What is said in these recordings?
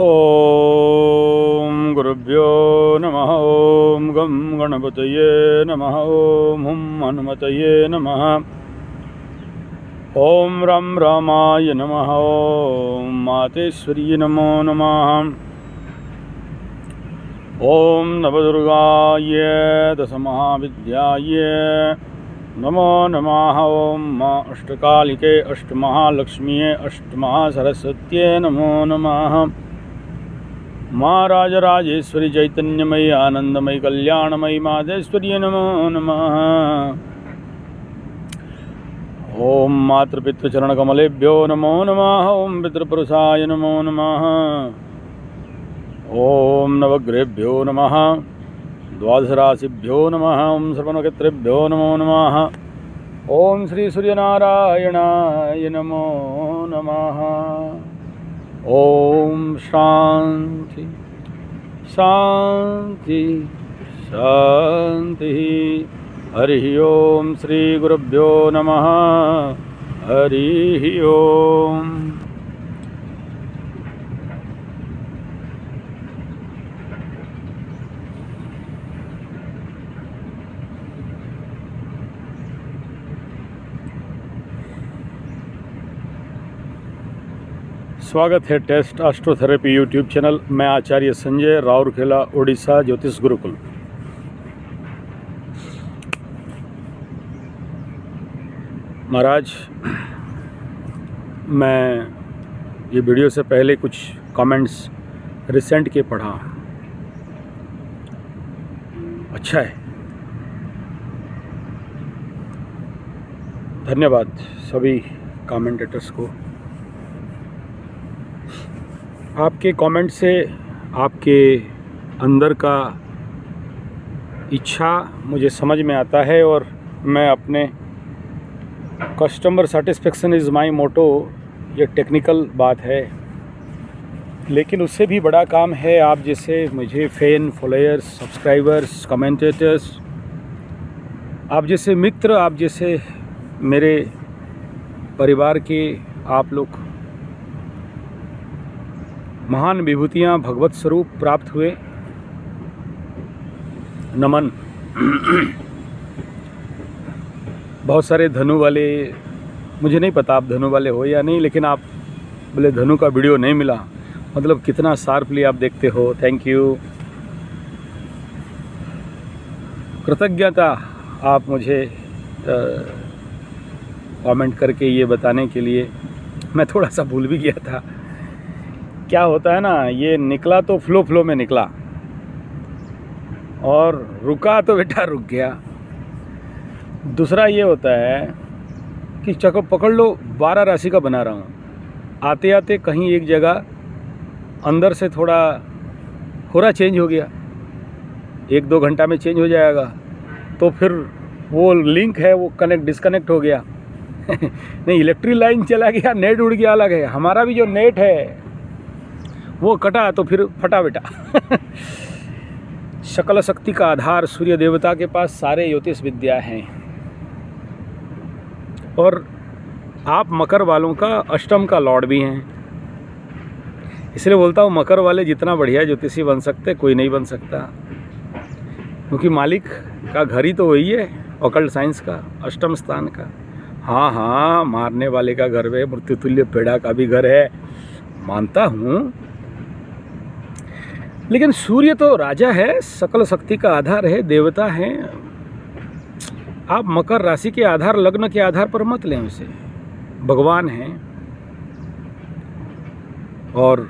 ओम गुरुभ्यो नमः। ओम गं गणपतये नमः। ओम हुं हनुमतये नमः। ओम रं रामाय नमः। ओम मातेश्वर्यै नमो नमः। ओम नवदुर्गाय दशमहाविद्याय नमो नमः। ओम माँ अष्टकालिके अष्टमहालक्ष्म्यै अष्टमहासरस्वत्यै नमो नमः। माँ राजराजेश्वरी चैतन्यमयी आनंदमयी कल्याणमयी मातेश्वर्यै नमो नमः। ओम मातृपितृचरणकमलेभ्यो नमो नमः। ओम पितृपुरुषाय नमो नमः। ओम नवग्रहेभ्यो नमः। द्वादशराशिभ्यो नमः। ओम सर्वनक्षत्रेभ्यो नमो नमः। ओम श्री सूर्यनारायणाय नमो नमः। ओम शांति शांति शांति। हरि ओम श्री गुरुभ्यो नमः। हरि ओम। स्वागत है टेस्ट एस्ट्रोथेरेपी यूट्यूब चैनल। मैं आचार्य संजय, राउरकेला, उड़ीसा, ज्योतिष गुरुकुल। महाराज, मैं ये वीडियो से पहले कुछ कमेंट्स रिसेंट के पढ़ा। अच्छा है, धन्यवाद सभी कमेंटेटर्स को। आपके कमेंट से आपके अंदर का इच्छा मुझे समझ में आता है और मैं अपने कस्टमर सेटिस्फेक्शन इज़ माय मोटो, ये टेक्निकल बात है, लेकिन उससे भी बड़ा काम है आप जैसे मुझे फैन, फॉलोअर्स, सब्सक्राइबर्स, कमेंटेटर्स, आप जैसे मित्र, आप जैसे मेरे परिवार के आप लोग महान विभूतियाँ भगवत स्वरूप प्राप्त हुए। नमन। बहुत सारे धनु वाले, मुझे नहीं पता आप धनु वाले हो या नहीं, लेकिन आप बोले धनु का वीडियो नहीं मिला, मतलब कितना शार्पली आप देखते हो। थैंक यू, कृतज्ञता आप मुझे कमेंट करके ये बताने के लिए। मैं थोड़ा सा भूल भी गया था। क्या होता है ना, ये निकला तो फ्लो में निकला और रुका तो बेटा रुक गया। दूसरा ये होता है कि चक्कर पकड़ लो, 12 राशि का बना रहा हूँ, आते आते कहीं एक जगह अंदर से थोड़ा होरा चेंज हो गया, 1-2 घंटा में चेंज हो जाएगा, तो फिर वो लिंक है वो डिस्कनेक्ट हो गया। नहीं, इलेक्ट्रिक लाइन चला गया, नेट उड़ गया, अलग है। हमारा भी जो नेट है वो कटा तो फिर फटा बेटा। सकल शक्ति का आधार सूर्य देवता के पास सारे ज्योतिष विद्या हैं, और आप मकर वालों का अष्टम का लॉर्ड भी हैं। इसलिए बोलता हूँ मकर वाले जितना बढ़िया ज्योतिषी बन सकते कोई नहीं बन सकता, क्योंकि मालिक का घर ही तो वही है, ऑकल्ट साइंस का अष्टम स्थान का। हाँ, मारने वाले का घर है, मृत्युतुल्य पेड़ा का भी घर है, मानता हूँ, लेकिन सूर्य तो राजा है, सकल शक्ति का आधार है, देवता है। आप मकर राशि के आधार, लग्न के आधार पर मत लें उसे, भगवान हैं, और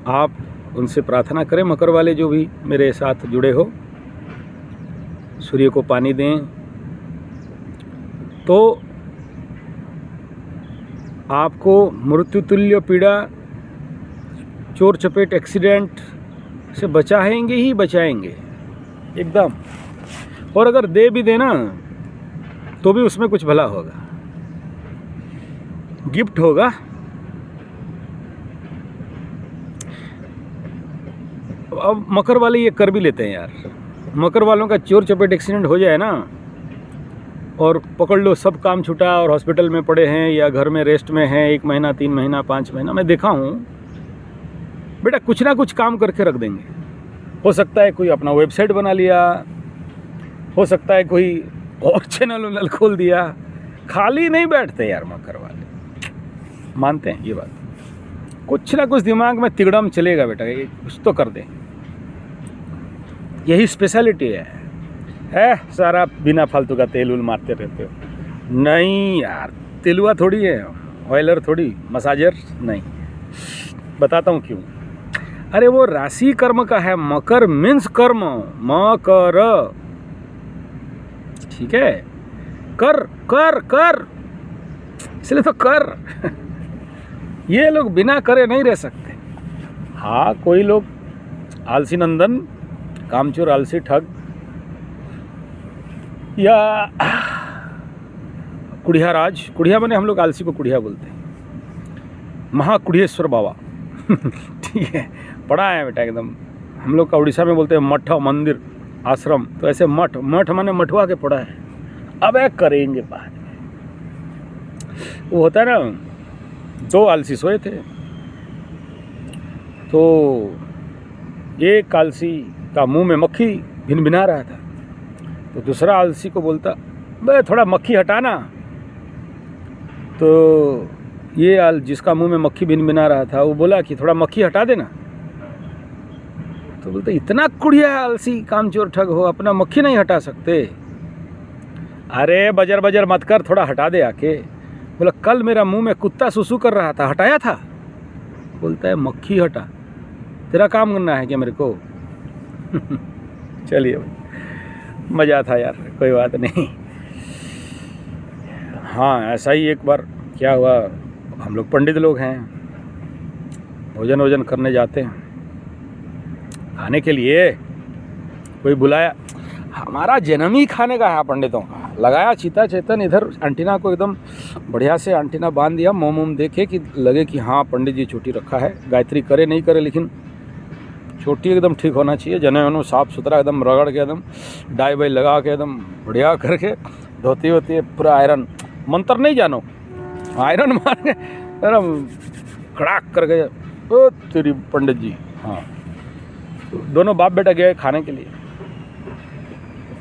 आप उनसे प्रार्थना करें। मकर वाले जो भी मेरे साथ जुड़े हो, सूर्य को पानी दें तो आपको मृत्युतुल्य पीड़ा, चोर चपेट, एक्सीडेंट से बचाएंगे ही बचाएंगे एकदम। और अगर दे भी देना तो भी उसमें कुछ भला होगा, गिफ्ट होगा। अब मकर वाले ये कर भी लेते हैं यार। मकर वालों का चोर चपेट एक्सीडेंट हो जाए ना, और पकड़ लो सब काम छूटा और हॉस्पिटल में पड़े हैं या घर में रेस्ट में हैं, 1 महीना, 3 महीना, 5 महीना। मैं देखा हूँ बेटा कुछ ना कुछ काम करके रख देंगे। हो सकता है कोई अपना वेबसाइट बना लिया, हो सकता है कोई और चैनल वैनल खोल दिया। खाली नहीं बैठते यार मकर वाले, मानते हैं ये बात। कुछ ना कुछ दिमाग में तिगड़म चलेगा बेटा, ये कुछ तो कर दे, यही स्पेशलिटी है। सारा बिना फालतू का तेल उल मारते रहते हो। नहीं यार, तेलुआ थोड़ी है, ऑयलर थोड़ी, मसाजर नहीं। बताता हूँ क्यों। अरे वो राशि कर्म का है, मकर मीन्स कर्म, मकर, ठीक है, कर कर कर, इसलिए तो कर। ये लोग बिना करे नहीं रह सकते। हाँ, कोई लोग आलसी नंदन, कामचोर, आलसी ठग, या कुड़िया राज, कुड़िया बने, हम लोग आलसी को कुड़िया बोलते हैं, महाकुड़ियेश्वर बाबा। ठीक है, पढ़ा है बेटा एकदम। हम लोग का उड़ीसा में बोलते हैं मठ, मंदिर, आश्रम, तो ऐसे मठ, मठ माने मठवा के पढ़ा है। अब एक करेंगे बाद में। वो होता है ना, दो आलसी सोए थे, तो एक आलसी का मुंह में मक्खी भिनभिना रहा था, तो दूसरा आलसी को बोलता, बे थोड़ा मक्खी हटाना। तो ये जिसका मुंह में मक्खी भिनभिना रहा था वो बोला कि थोड़ा मक्खी हटा देना। तो बोलते, इतना कुड़िया आलसी कामचोर ठग हो, अपना मक्खी नहीं हटा सकते? अरे बजर बजर मत कर, थोड़ा हटा दे आके। बोला, कल मेरा मुंह में कुत्ता सुसु कर रहा था, हटाया था? बोलता है, मक्खी हटा, तेरा काम करना है क्या मेरे को? चलिए भाई, मज़ा था यार, कोई बात नहीं। हाँ, ऐसा ही एक बार क्या हुआ, हम लोग पंडित लोग हैं, भोजन वोजन करने जाते हैं, खाने के लिए कोई बुलाया। हमारा जन्म ही खाने का है पंडितों का। लगाया चीता चेतन, इधर एंटीना को एकदम बढ़िया से एंटीना बांध दिया, मोम वोम देखे कि लगे कि हाँ पंडित जी चोटी रखा है, गायत्री करे नहीं करे, लेकिन चोटी एकदम ठीक होना चाहिए। जने वनु साफ़ सुथरा एकदम रगड़ के, एकदम डाई वाई लगा के, एकदम बढ़िया करके, धोती होती है पूरा आयरन, मंत्र नहीं जानो, आयरन मार के एकदम कड़ाक करके। ओ तेरी पंडित जी। हाँ, दोनों बाप बेटा गए खाने के लिए,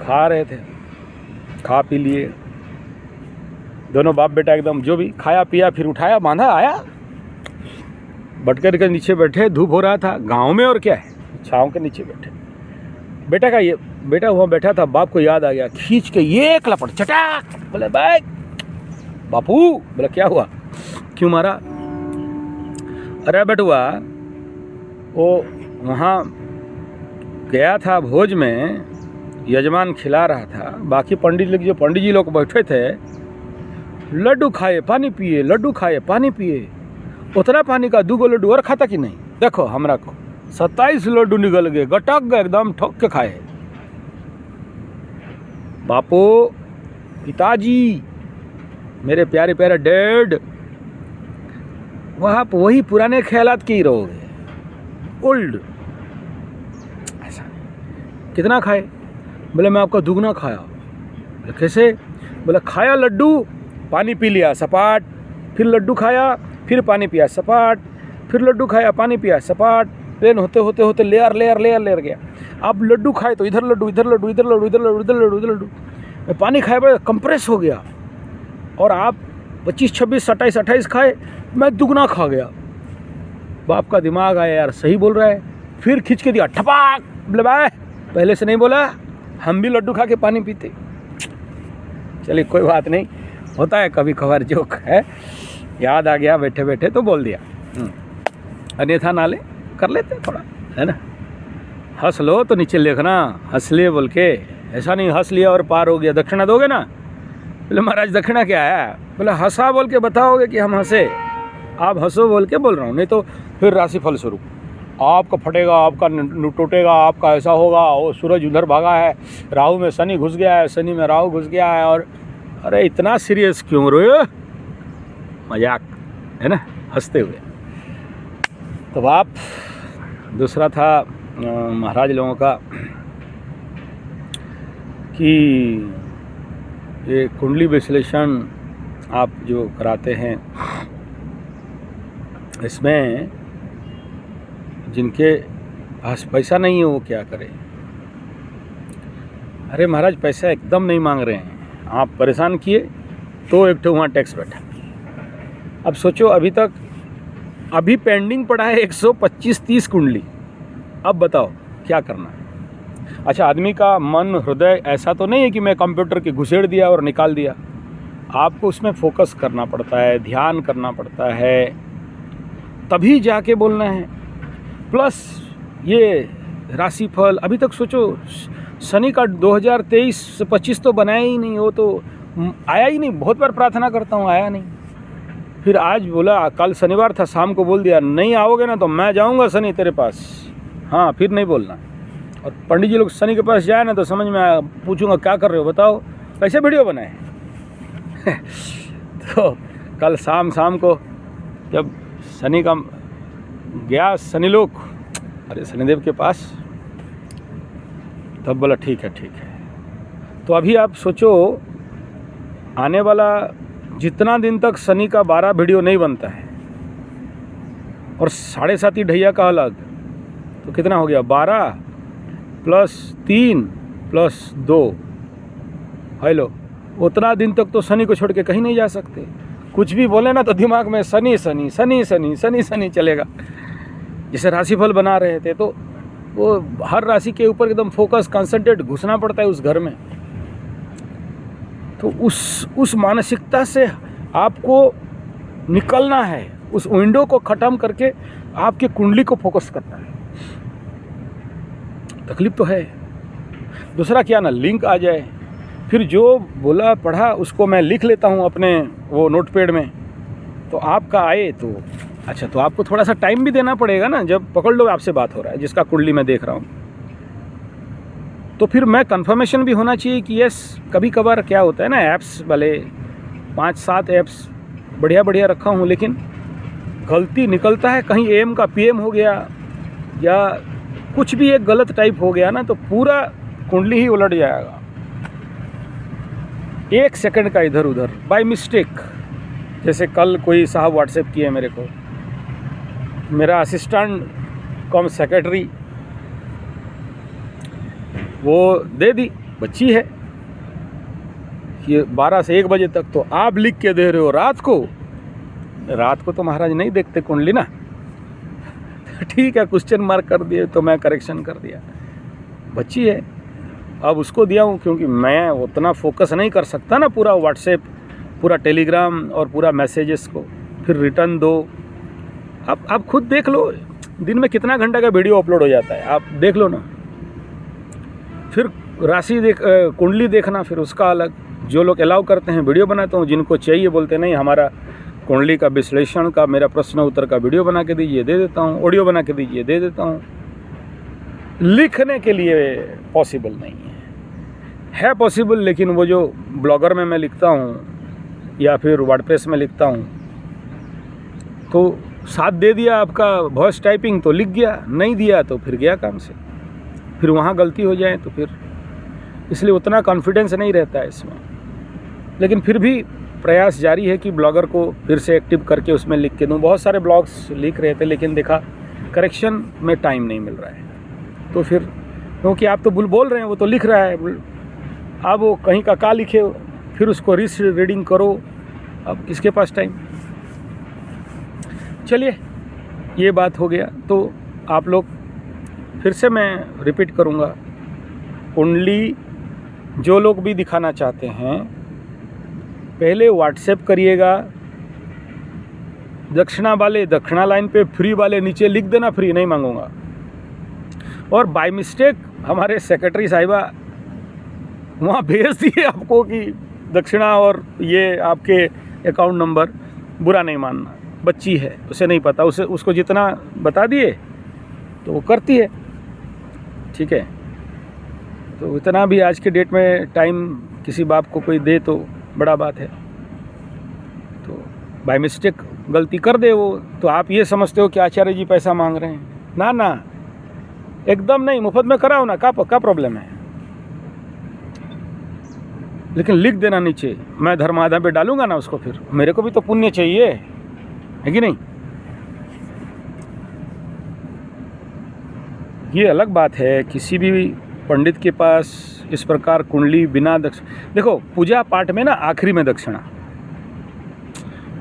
खा रहे थे, खा पी लिए दोनों बाप बेटा, एकदम जो भी खाया पिया, फिर उठाया बांधा, आया बटकर के नीचे बैठे, धूप हो रहा था गांव में, और क्या है, छाँव के नीचे बैठे। बेटा का ये बेटा हुआ बैठा था, बाप को याद आ गया, खींच के ये एक लपट, चटाक। बोले, भाई बापू। बोला, क्या हुआ, क्यों मारा? अरे बेटुआ, वो वहाँ गया था भोज में, यजमान खिला रहा था, बाकी पंडित जी लोग बैठे थे, लड्डू खाए पानी पिए, लड्डू खाए पानी पिए, उतना पानी का 2 लड्डू और खाता कि नहीं? देखो हमरा को 27 लड्डू निकल गए, गटक गए, एकदम ठोक के खाए। बापू, पिताजी, मेरे प्यारे प्यारे डैड, वहाँ वही पुराने ख्यालात के ही रहोगे, ओल्ड। ऐसा कितना खाए? बोले, मैं आपका दुगना खाया। बोले, कैसे? बोले, खाया लड्डू, पानी पी लिया सपाट, फिर लड्डू खाया, फिर पानी पिया सपाट, फिर लड्डू खाया, पानी पिया सपाट, प्लेन होते होते होते लेयर लेयर लेयर लेयर गया। अब लड्डू खाए तो इधर लड्डू, इधर लड्डू, इधर लड्डू, इधर लड्डू, इधर लड्डू, इधर लड्डू, पानी खाए बड़े कंप्रेस हो गया। और आप 25, 26, 27, 28 खाए, मैं दुगना खा गया। बाप का दिमाग आया, यार सही बोल रहा है, फिर खींच के दिया ठपाक। बोले, भाई पहले से नहीं बोला, हम भी लड्डू खा के पानी पीते। चलिए कोई बात नहीं, होता है कभी कभार, जोक है, याद आ गया बैठे बैठे तो बोल दिया। अन्यथा नाले कर लेते थोड़ा, है ना। हंस लो तो नीचे लिखना, हंस लिए बोल के, ऐसा नहीं हंस लिया और पार हो गया। दक्षिणा दोगे ना? बोले, महाराज दक्षिणा क्या है? बोले, हंसा बोल के बताओगे कि हम हंसे? आप हंसो बोल के बोल रहा हूँ, नहीं तो फिर राशिफल स्वरूप आपका फटेगा, आपका टूटेगा, आपका ऐसा होगा, वो सूरज उधर भागा है, राहु में शनि घुस गया है, शनि में राहु घुस गया है। और अरे इतना सीरियस क्यों रोए? मजाक है ना, हंसते हुए। तो बाप दूसरा था महाराज लोगों का कि ये कुंडली विश्लेषण आप जो कराते हैं, इसमें जिनके पास पैसा नहीं है वो क्या करें। अरे महाराज पैसा एकदम नहीं मांग रहे हैं, आप परेशान किए तो एक तो वहाँ टैक्स बैठा। अब सोचो अभी पेंडिंग पड़ा है 125-30 कुंडली। अब बताओ क्या करना है। अच्छा, आदमी का मन हृदय ऐसा तो नहीं है कि मैं कंप्यूटर की घुसेड़ दिया और निकाल दिया। आपको उसमें फोकस करना पड़ता है, ध्यान करना पड़ता है, तभी जाके बोलना है। प्लस ये राशिफल अभी तक सोचो, शनि का 2023 से 25 तो बनाया ही नहीं, वो तो आया ही नहीं। बहुत बार प्रार्थना करता हूँ, आया नहीं। फिर आज बोला, कल शनिवार था, शाम को बोल दिया नहीं आओगे ना तो मैं जाऊँगा शनि तेरे पास। हाँ, फिर नहीं बोलना। और पंडित जी लोग शनि के पास जाए ना तो समझ में पूछूंगा क्या कर रहे हो बताओ, कैसे वीडियो बनाए। तो कल शाम को जब शनि का गया शनिलोक, अरे शनिदेव के पास, तब बोला ठीक है। तो अभी आप सोचो, आने वाला जितना दिन तक शनि का 12 वीडियो नहीं बनता है और 7.5 ढैया का अलग, तो कितना हो गया, 12 + 3 + 2, हेलो, उतना दिन तक तो शनि को छोड़ के कहीं नहीं जा सकते। कुछ भी बोले ना तो दिमाग में शनि चलेगा। जैसे राशिफल बना रहे थे तो वो हर राशि के ऊपर एकदम फोकस, कंसंट्रेट, घुसना पड़ता है उस घर में। तो उस मानसिकता से आपको निकलना है, उस विंडो को ख़त्म करके आपके कुंडली को फोकस करना है। तकलीफ तो है। दूसरा क्या ना, लिंक आ जाए, फिर जो बोला पढ़ा उसको मैं लिख लेता हूँ अपने वो नोटपैड में, तो आपका आए तो अच्छा। तो आपको थोड़ा सा टाइम भी देना पड़ेगा ना। जब पकड़ लो आपसे बात हो रहा है, जिसका कुंडली मैं देख रहा हूँ, तो फिर मैं कंफर्मेशन भी होना चाहिए कि यस। कभी कभार क्या होता है ना, ऐप्स वाले 5-7 ऐप्स बढ़िया रखा हूँ, लेकिन गलती निकलता है, कहीं AM का PM हो गया या कुछ भी एक गलत टाइप हो गया ना, तो पूरा कुंडली ही उलट जाएगा। 1 सेकंड का इधर उधर बाय मिस्टेक। जैसे कल कोई साहब व्हाट्सएप किए मेरे को, मेरा असिस्टेंट कम सेक्रेटरी, वो दे दी, बच्ची है, ये 12 से 1 बजे तक, तो आप लिख के दे रहे हो रात को तो महाराज नहीं देखते कुंडली ना। ठीक है, क्वेश्चन मार्क कर दिए तो मैं करेक्शन कर दिया, बच्ची है। अब उसको दिया हूँ क्योंकि मैं उतना फोकस नहीं कर सकता ना, पूरा व्हाट्सएप, पूरा टेलीग्राम और पूरा मैसेजेस को फिर रिटर्न दो। आप खुद देख लो, दिन में कितना घंटा का वीडियो अपलोड हो जाता है, आप देख लो ना। फिर राशि कुंडली देखना, फिर उसका अलग। जो लोग अलाउ करते हैं वीडियो बनाता हूँ, जिनको चाहिए बोलते नहीं हमारा कुंडली का विश्लेषण का, मेरा प्रश्न उत्तर का वीडियो बना के दीजिए, दे देता हूँ। ऑडियो बना के दीजिए, दे देता हूँ। लिखने के लिए पॉसिबल नहीं है पॉसिबल, लेकिन वो जो ब्लॉगर में मैं लिखता हूँ या फिर वर्डप्रेस में लिखता हूँ, तो साथ दे दिया आपका वॉइस टाइपिंग तो लिख गया, नहीं दिया तो फिर गया काम से। फिर वहाँ गलती हो जाए तो फिर, इसलिए उतना कॉन्फिडेंस नहीं रहता है इसमें। लेकिन फिर भी प्रयास जारी है कि ब्लॉगर को फिर से एक्टिव करके उसमें लिख के दूँ। बहुत सारे ब्लॉग्स लिख रहे थे, लेकिन देखा करेक्शन में टाइम नहीं मिल रहा है। तो फिर क्योंकि आप तो बोल रहे हैं, वो तो लिख रहा है, अब वो कहीं का लिखे, फिर उसको रीडिंग करो, अब किसके पास टाइम। चलिए, ये बात हो गया। तो आप लोग, फिर से मैं रिपीट करूँगा, कुंडली जो लोग भी दिखाना चाहते हैं, पहले व्हाट्सएप करिएगा। दक्षिणा वाले दक्षिणा लाइन पे, फ्री वाले नीचे लिख देना, फ्री नहीं मांगूंगा। और बाय मिस्टेक हमारे सेक्रेटरी साहिबा वहाँ भेज दिए आपको कि दक्षिणा और ये आपके अकाउंट नंबर, बुरा नहीं मानना, बच्ची है, उसे नहीं पता, उसको जितना बता दिए तो वो करती है, ठीक है। तो इतना भी आज के डेट में टाइम किसी बाप को कोई दे तो बड़ा बात है। तो बाय मिस्टेक गलती कर दे वो, तो आप ये समझते हो कि आचार्य जी पैसा मांग रहे हैं। ना, एकदम नहीं, मुफ्त में कराओ ना, क्या प्रॉब्लम है। लेकिन लिख देना नीचे, मैं धर्माधा पे डालूंगा ना उसको, फिर मेरे को भी तो पुण्य चाहिए, है कि नहीं। ये अलग बात है, किसी भी पंडित के पास इस प्रकार कुंडली बिना देखो पूजा पाठ में ना आखिरी में दक्षिणा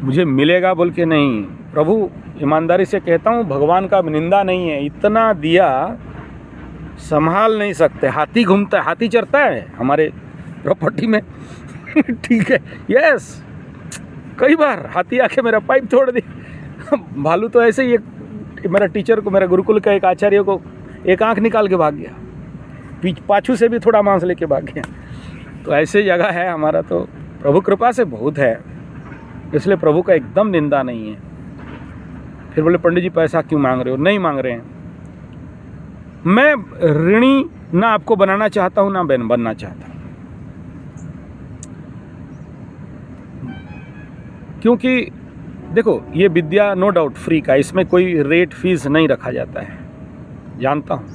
मुझे मिलेगा बोल के नहीं, प्रभु ईमानदारी से कहता हूँ, भगवान का निंदा नहीं है, इतना दिया संभाल नहीं सकते। हाथी घूमता है, हाथी चरता है हमारे प्रॉपर्टी में ठीक है, यस, कई बार हाथी आके मेरा पाइप तोड़ दी भालू तो ऐसे ही एक मेरा टीचर को, मेरा गुरुकुल का एक आचार्य को एक आंख निकाल के भाग गया, पाछू से भी थोड़ा मांस लेके भाग गया। तो ऐसे जगह है हमारा, तो प्रभु कृपा से बहुत है, इसलिए प्रभु का एकदम निंदा नहीं है। फिर बोले पंडित जी पैसा क्यों मांग रहे हो? नहीं मांग रहे हैं, मैं ऋणी ना आपको बनाना चाहता हूँ ना बनना चाहता हूँ, क्योंकि देखो ये विद्या नो डाउट फ्री का, इसमें कोई रेट फीस नहीं रखा जाता है, जानता हूँ,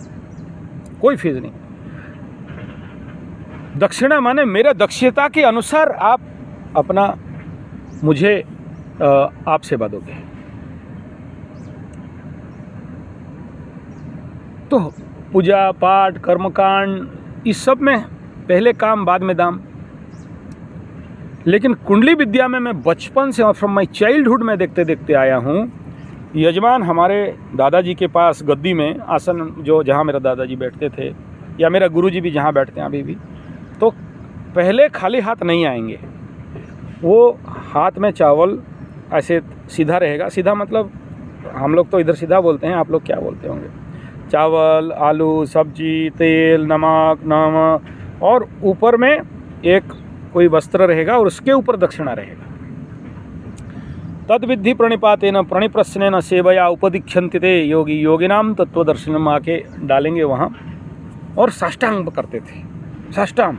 कोई फीस नहीं। दक्षिणा माने मेरे दक्षता के अनुसार आप अपना मुझे आप सेवा दोगे। तो पूजा पाठ कर्मकांड इस सब में पहले काम बाद में दाम। लेकिन कुंडली विद्या में मैं बचपन से और फ्रॉम माई चाइल्डहुड में देखते देखते आया हूँ। यजमान हमारे दादाजी के पास गद्दी में आसन, जो जहाँ मेरा दादाजी बैठते थे या मेरा गुरुजी भी जहाँ बैठते हैं अभी भी, तो पहले खाली हाथ नहीं आएंगे, वो हाथ में चावल ऐसे सीधा रहेगा। सीधा मतलब हम लोग तो इधर सीधा बोलते हैं, आप लोग क्या बोलते होंगे? चावल, आलू, सब्जी, तेल, नमक और ऊपर में एक कोई वस्त्र रहेगा और उसके ऊपर दक्षिणा रहेगा। तद्विधि प्रणिपातेन प्रणिप्रश्नेन सेवया उपदीक्षन्ते ते योगी योगिनाम तत्वदर्शनम, आके डालेंगे वहाँ और साष्टांग करते थे। साष्टांग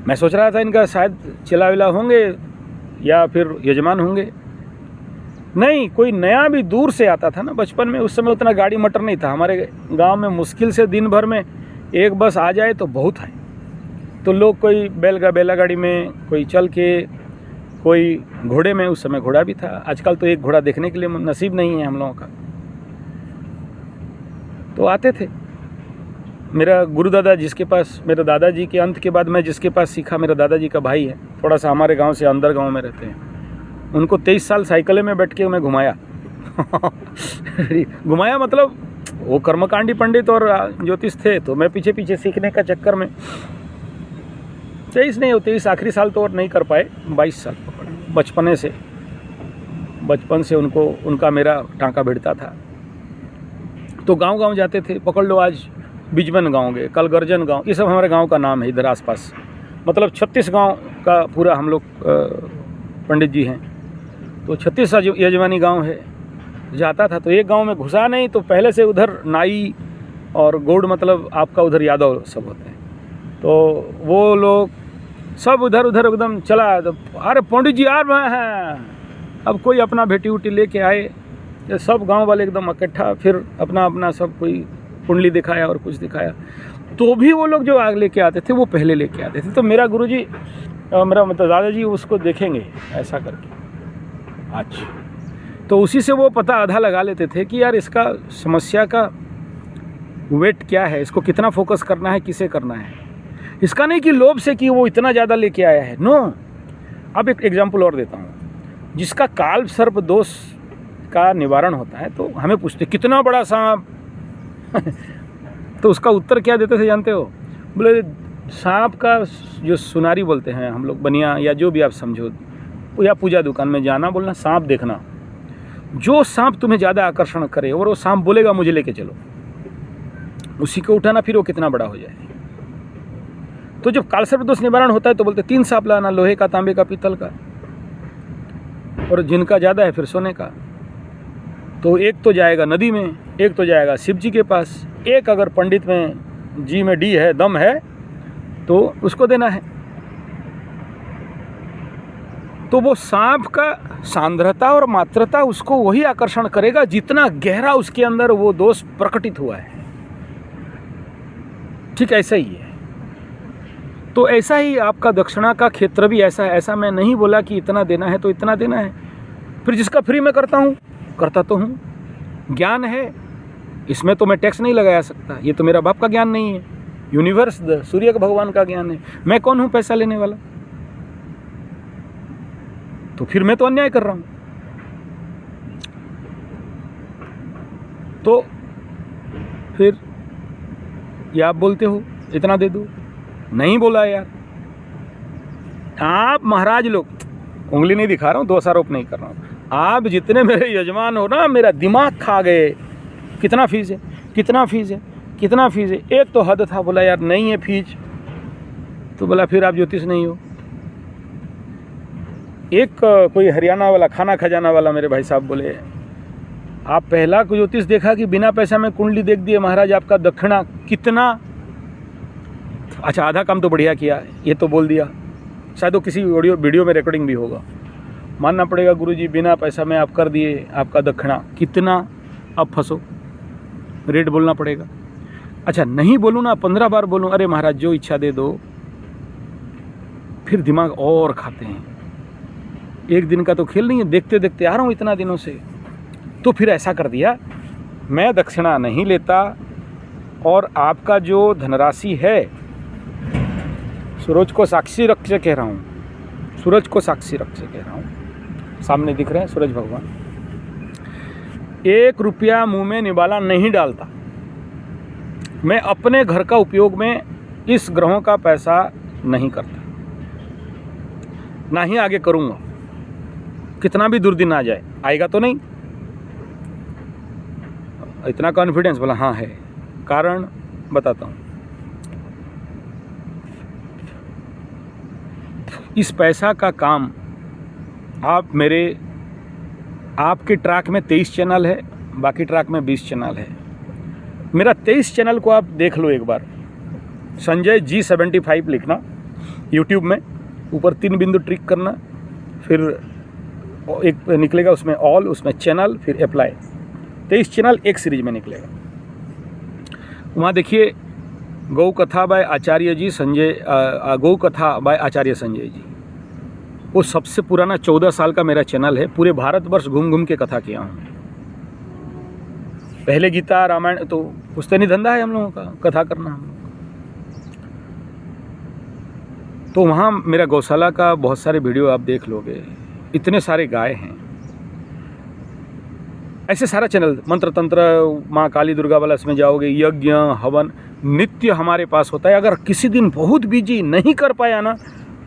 मैं सोच रहा था इनका शायद चिल्ला विला होंगे या फिर यजमान होंगे, नहीं, कोई नया भी दूर से आता था ना। बचपन में उस समय उतना गाड़ी मटर नहीं था हमारे गांव में, मुश्किल से दिन भर में एक बस आ जाए तो बहुत है। तो लोग कोई बैला गाड़ी में, कोई चल के, कोई घोड़े में, उस समय घोड़ा भी था। आजकल तो एक घोड़ा देखने के लिए नसीब नहीं है हम लोगों का। तो आते थे। मेरा गुरुदादा जिसके पास, मेरे दादाजी के अंत के बाद मैं जिसके पास सीखा, मेरा दादाजी का भाई है, थोड़ा सा हमारे गांव से अंदर गांव में रहते हैं। उनको 23 साल साइकिल में बैठ के मैं घुमाया घुमाया मतलब वो कर्मकांडी पंडित और ज्योतिष थे, तो मैं पीछे पीछे सीखने का चक्कर में 23 नहीं हो, 23 आखिरी साल तो और नहीं कर पाए, 22 साल पकड़े। बचपन से उनको, उनका मेरा टाँका भिड़ता था। तो गांव जाते थे, पकड़ लो आज बिजबन गांव गए, कल गर्जन गांव, ये सब हमारे गांव का नाम है इधर आसपास। मतलब 36 गांव का पूरा हम लोग पंडित जी हैं, तो 36 यजमानी गांव है। जाता था तो एक गांव में घुसा नहीं, तो पहले से उधर नाई और गौड़, मतलब आपका उधर यादव सब होते हैं, तो वो लोग सब उधर एकदम चला। तो अरे पंडित जी आ रहे हैं, अब कोई अपना बेटी उटी लेके आए, सब गांव वाले एकदम इकट्ठा, फिर अपना सब कोई कुंडली दिखाया और कुछ दिखाया। तो भी वो लोग जो आग लेके आते थे वो पहले लेके आते थे। तो मेरा गुरुजी, मेरा मतलब दादाजी उसको देखेंगे ऐसा करके, अच्छा, तो उसी से वो पता आधा लगा लेते थे कि यार इसका समस्या का वेट क्या है, इसको कितना फोकस करना है, किसे करना है। इसका नहीं कि लोभ से कि वो इतना ज़्यादा लेके आया है, नो। अब एक एग्जाम्पल और देता हूँ। जिसका काल सर्प दोष का निवारण होता है, तो हमें पूछते कितना बड़ा सांप तो उसका उत्तर क्या देते थे जानते हो? बोले सांप का जो सुनारी बोलते हैं हम लोग, बनिया या जो भी आप समझो, या पूजा दुकान में जाना, बोलना सांप देखना, जो सांप तुम्हें ज़्यादा आकर्षण करे और वो सांप बोलेगा मुझे लेके चलो, उसी को उठाना, फिर वो कितना बड़ा हो जाए। तो जब काल सर्प दोष निवारण होता है तो बोलते 3 सांप लाना, लोहे का, तांबे का, पीतल का, और जिनका ज़्यादा है फिर सोने का। तो एक तो जाएगा नदी में, एक तो जाएगा शिव जी के पास, एक अगर पंडित में जी में डी है, दम है, तो उसको देना है। तो वो सांप का सांद्रता और मात्रता उसको वही आकर्षण करेगा जितना गहरा उसके अंदर वो दोष प्रकटित हुआ है। ठीक ऐसा ही है। तो ऐसा ही आपका दक्षिणा का क्षेत्र भी ऐसा है। ऐसा मैं नहीं बोला कि इतना देना है तो इतना देना है। फिर जिसका फ्री में करता हूँ, करता तो हूँ, ज्ञान है इसमें तो मैं टैक्स नहीं लगाया सकता, ये तो मेरा बाप का ज्ञान नहीं है, यूनिवर्स सूर्य का भगवान का ज्ञान है, मैं कौन हूँ पैसा लेने वाला? तो फिर मैं तो अन्याय कर रहा हूँ। तो फिर ये आप बोलते हो इतना दे दो, नहीं बोला यार। आप महाराज लोग, उंगली नहीं दिखा रहा हूँ, दोषारोप नहीं कर रहा हूँ, आप जितने मेरे यजमान हो ना, मेरा दिमाग खा गए। कितना फीस है, कितना फीस है, कितना फीस है? एक तो हद था, बोला यार नहीं है फीस, तो बोला फिर आप ज्योतिष नहीं हो। एक कोई हरियाणा वाला खाना खजाना वाला मेरे भाई साहब बोले, आप पहला को ज्योतिष देखा कि बिना पैसा में कुंडली देख दिए महाराज, आपका दक्षिणा कितना? अच्छा, आधा काम तो बढ़िया किया, ये तो बोल दिया, शायद वो किसी वीडियो में रिकॉर्डिंग भी होगा। मानना पड़ेगा गुरुजी, बिना पैसा में आप कर दिए, आपका दक्षिणा कितना? अब फंसो, रेट बोलना पड़ेगा। अच्छा, नहीं बोलूँ ना, 15 बार बोलूँ, अरे महाराज जो इच्छा दे दो, फिर दिमाग और खाते हैं। एक दिन का तो खेल नहीं है, देखते देखते आ रहा हूँ इतना दिनों से। तो फिर ऐसा कर दिया, मैं दक्षिणा नहीं लेता, और आपका जो धनराशि है, सूरज को साक्षी रख के कह रहा हूँ, सूरज को साक्षी रख के कह रहा हूँ, सामने दिख रहे हैं सूरज भगवान, 1 रुपया मुंह में निवाला नहीं डालता। मैं अपने घर का उपयोग में इस ग्रहों का पैसा नहीं करता, ना ही आगे करूँगा। कितना भी दुर्दिन आ जाए, आएगा तो नहीं, इतना कॉन्फिडेंस? बोला हाँ है। कारण बताता हूँ, इस पैसा का काम आपके ट्रैक में 23 चैनल है, बाकी ट्रैक में 20 चैनल है। मेरा 23 चैनल को आप देख लो एक बार, संजय G75 लिखना यूट्यूब में, ऊपर 3 बिंदु ट्रिक करना, फिर एक निकलेगा उसमें ऑल, उसमें चैनल, फिर अप्लाई। 23 चैनल एक सीरीज में निकलेगा। वहाँ देखिए, गौ कथा बाय आचार्य जी संजय, गौ कथा बाय आचार्य संजय जी, वो सबसे पुराना 14 साल का मेरा चैनल है। पूरे भारतवर्ष घूम घूम के कथा किया हूँ। पहले गीता रामायण तो पुस्तैनी धंधा है हम लोगों का, कथा करना हम लोग। तो वहाँ मेरा गौशाला का बहुत सारे वीडियो आप देख लोगे, इतने सारे गाय हैं। ऐसे सारा चैनल, मंत्र तंत्र, माँ काली दुर्गा वाला, इसमें जाओगे, यज्ञ हवन नित्य हमारे पास होता है। अगर किसी दिन बहुत बिजी नहीं कर पाया ना,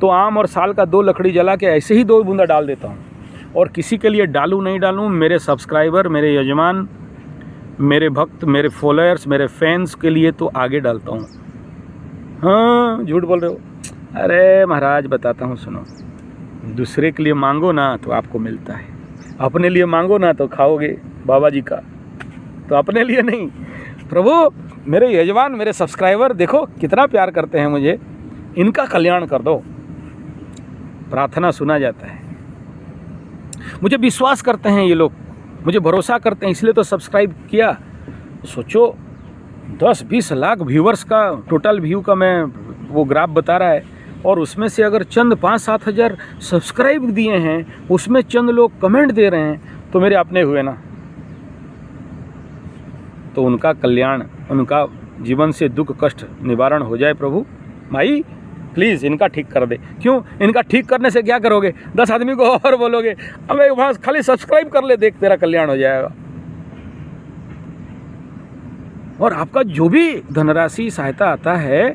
तो आम और साल का 2 लकड़ी जला के ऐसे ही 2 बूंदा डाल देता हूँ। और किसी के लिए डालूँ नहीं डालूँ, मेरे सब्सक्राइबर, मेरे यजमान, मेरे भक्त, मेरे फॉलोअर्स, मेरे फैंस के लिए तो आगे डालता हूँ। हाँ, झूठ बोल रहे हो? अरे महाराज बताता हूँ, सुनो। दूसरे के लिए मांगो ना तो आपको मिलता है, अपने लिए मांगो ना तो खाओगे बाबा जी का, तो अपने लिए नहीं। प्रभु, मेरे यजमान, मेरे सब्सक्राइबर देखो कितना प्यार करते हैं मुझे, इनका कल्याण कर दो। प्रार्थना सुना जाता है। मुझे विश्वास करते हैं ये लोग, मुझे भरोसा करते हैं, इसलिए तो सब्सक्राइब किया। सोचो 10-20 लाख व्यूवर्स का टोटल व्यू का मैं वो ग्राफ बता रहा है, और उसमें से अगर चंद 5-7 हज़ार सब्सक्राइब दिए हैं, उसमें चंद लोग कमेंट दे रहे हैं, तो मेरे अपने हुए ना। तो उनका कल्याण, उनका जीवन से दुख कष्ट निवारण हो जाए। प्रभु माई प्लीज़ इनका ठीक कर दे। क्यों? इनका ठीक करने से क्या करोगे? 10 आदमी को और बोलोगे, अबे वहाँ खाली सब्सक्राइब कर ले, देख तेरा कल्याण हो जाएगा। और आपका जो भी धनराशि सहायता आता है,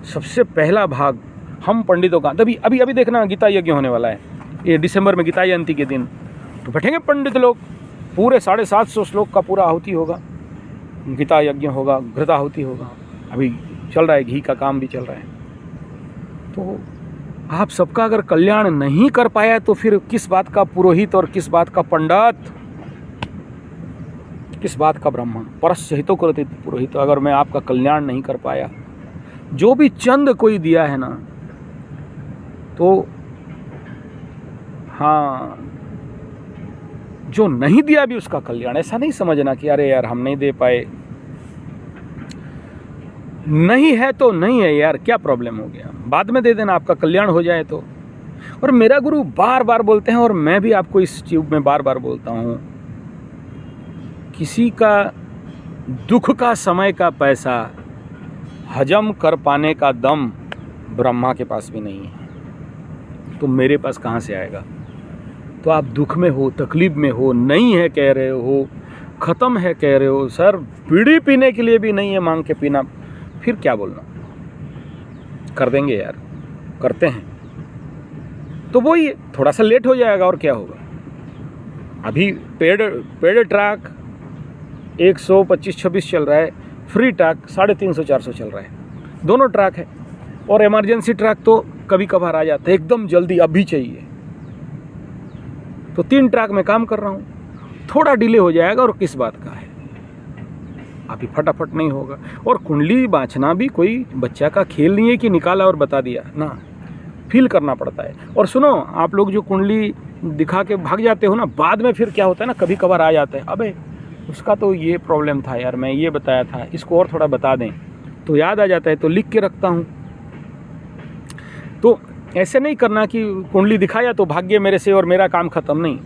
सबसे पहला भाग हम पंडितों का, तभी अभी देखना गीता यज्ञ होने वाला है, ये दिसंबर में गीता जयंती के दिन। तो बैठेंगे पंडित लोग, पूरे 750 श्लोक का पूरा आहुति होगा, गीता यज्ञ होगा, घृताहुति होगा। अभी चल रहा है, घी का काम भी चल रहा है। तो आप सबका अगर कल्याण नहीं कर पाया, तो फिर किस बात का पुरोहित और किस बात का पंडित, किस बात का ब्राह्मण? परस्य हितो करते पुरोहित। अगर मैं आपका कल्याण नहीं कर पाया, जो भी चंद कोई दिया है ना, तो हाँ, जो नहीं दिया भी उसका कल्याण। ऐसा नहीं समझना कि अरे यार हम नहीं दे पाए, नहीं है तो नहीं है यार, क्या प्रॉब्लम हो गया, बाद में दे देना, आपका कल्याण हो जाए तो। और मेरा गुरु बार बार बोलते हैं, और मैं भी आपको इस ट्यूब में बार बार बोलता हूँ, किसी का दुख का समय का पैसा हजम कर पाने का दम ब्रह्मा के पास भी नहीं है, तो मेरे पास कहाँ से आएगा? तो आप दुख में हो, तकलीफ में हो, नहीं है कह रहे हो, ख़त्म है कह रहे हो, सर बीड़ी पीने के लिए भी नहीं है मांग के पीना, फिर क्या बोलना? कर देंगे यार, करते हैं। तो वही थोड़ा सा लेट हो जाएगा और क्या होगा। अभी पेड ट्रैक 125-26 चल रहा है, फ्री ट्रैक 350-400 चल रहा है, दोनों ट्रैक है। और इमरजेंसी ट्रैक तो कभी कभार आ जाता है, एकदम जल्दी अभी चाहिए, तो 3 ट्रैक में काम कर रहा हूँ। थोड़ा डिले हो जाएगा और किस बात का है, अभी फटाफट नहीं होगा। और कुंडली बाँचना भी कोई बच्चा का खेल नहीं है कि निकाला और बता दिया ना, फील करना पड़ता है। और सुनो, आप लोग जो कुंडली दिखा के भाग जाते हो ना, बाद में फिर क्या होता है ना, कभी कभार आ जाता है, अबे उसका तो ये प्रॉब्लम था यार, मैं ये बताया था, इसको और थोड़ा बता दें, तो याद आ जाता है, तो लिख के रखता हूँ। तो ऐसे नहीं करना कि कुंडली दिखाया तो भाग्य मेरे से और मेरा काम ख़त्म, नहीं,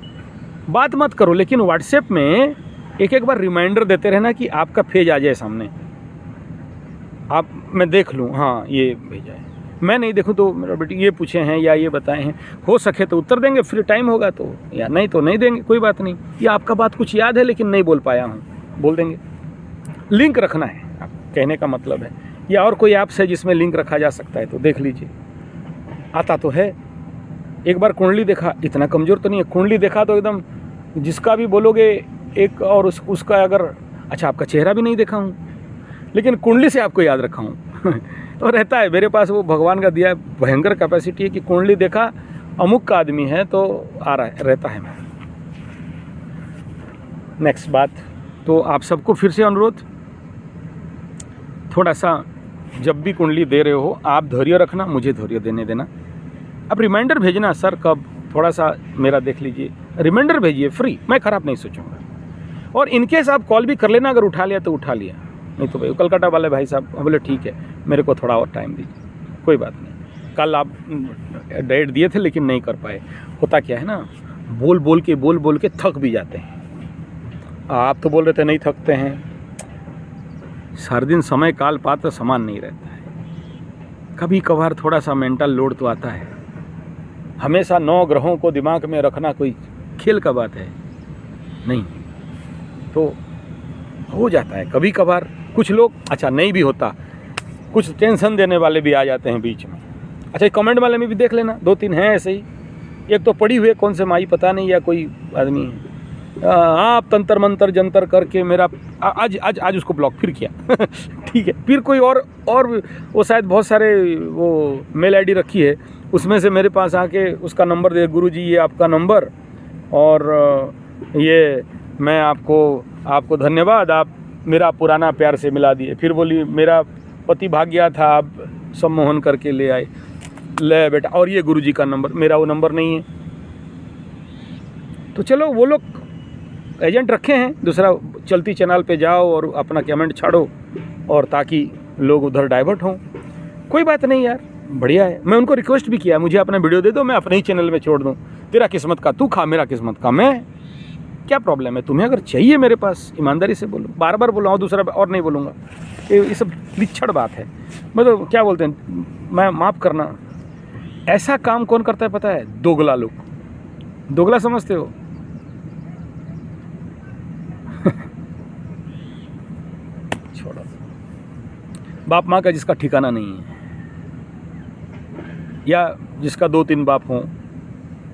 बात मत करो। लेकिन व्हाट्सएप में एक बार रिमाइंडर देते रहना कि आपका पेज आ जाए सामने, आप मैं देख लूँ, हाँ ये भेजा है, मैं नहीं देखूँ तो मेरा बेटी ये पूछे हैं या ये बताए हैं, हो सके तो उत्तर देंगे, फ्री टाइम होगा तो, या नहीं तो नहीं देंगे, कोई बात नहीं। या आपका बात कुछ याद है लेकिन नहीं बोल पाया हूँ, बोल देंगे। लिंक रखना है, आप कहने का मतलब है। या और कोई ऐप्स है जिसमें लिंक रखा जा सकता है तो देख लीजिए, आता तो है। एक बार कुंडली देखा, इतना कमज़ोर तो नहीं है, कुंडली देखा तो एकदम जिसका भी बोलोगे एक, और उसका अगर, अच्छा आपका चेहरा भी नहीं देखा हूँ लेकिन कुंडली से आपको याद रखा हूँ तो रहता है मेरे पास, वो भगवान का दिया भयंकर कैपेसिटी है कि कुंडली देखा अमुक का आदमी है तो आ रहा है, रहता है। मैं नेक्स्ट बात, तो आप सबको फिर से अनुरोध, थोड़ा सा जब भी कुंडली दे रहे हो आप धैर्य रखना, मुझे धैर्य देने देना। अब रिमाइंडर भेजना, सर कब, थोड़ा सा मेरा देख लीजिए, रिमाइंडर भेजिए, फ्री, मैं ख़राब नहीं सोचूंगा। और इनकेस आप कॉल भी कर लेना, अगर उठा लिया तो उठा लिया, नहीं तो भाई कलकत्ता वाले भाई साहब बोले ठीक है मेरे को थोड़ा और टाइम दीजिए, कोई बात नहीं। कल आप डेट दिए थे लेकिन नहीं कर पाए। होता क्या है ना, बोल बोल के थक भी जाते हैं। आप तो बोल रहे थे नहीं थकते हैं, सारे दिन समय काल पात्र समान नहीं रहता है, कभी कभार थोड़ा सा मेंटल लोड तो आता है। हमेशा 9 ग्रहों को दिमाग में रखना कोई खेल का बात है नहीं, तो हो जाता है कभी कभार। कुछ लोग, अच्छा नहीं भी होता, कुछ टेंशन देने वाले भी आ जाते हैं बीच में। अच्छा कमेंट वाले में भी देख लेना, 2-3 हैं ऐसे ही। एक तो पड़ी हुई कौन से माई पता नहीं, या कोई आदमी है, आप तंत्र मंत्र जंतर करके मेरा आज उसको ब्लॉक फिर किया ठीक है, फिर कोई और वो शायद बहुत सारे वो मेल आईडी रखी है, उसमें से मेरे पास आके उसका नंबर दे, गुरुजी ये आपका नंबर, और ये मैं आपको धन्यवाद, आप मेरा पुराना प्यार से मिला दिए। फिर बोली मेरा पति भाग गया था, आप सम्मोहन करके ले आए, ले बेटा, और ये गुरुजी का नंबर, मेरा वो नंबर नहीं है। तो चलो वो लोग एजेंट रखे हैं, दूसरा चलती चैनल पे जाओ और अपना कमेंट छाड़ो, और ताकि लोग उधर डाइवर्ट हों। कोई बात नहीं यार, बढ़िया है। मैं उनको रिक्वेस्ट भी किया, मुझे अपना वीडियो दे दो, मैं अपने ही चैनल में छोड़ दूँ, तेरा किस्मत का तू खा, मेरा किस्मत का मैं, क्या प्रॉब्लम है? तुम्हें अगर चाहिए मेरे पास, ईमानदारी से बोलो, बार बार बोलाऊँ, दूसरा और नहीं बोलूँगा। ये सब लिच्छड़ बात है, मतलब क्या बोलते हैं, मैं माफ़ करना, ऐसा काम कौन करता है पता है? दोगला लोग। दोगला समझते हो? छोड़ो, बाप माँ का जिसका ठिकाना नहीं है, या जिसका 2-3 बाप हों,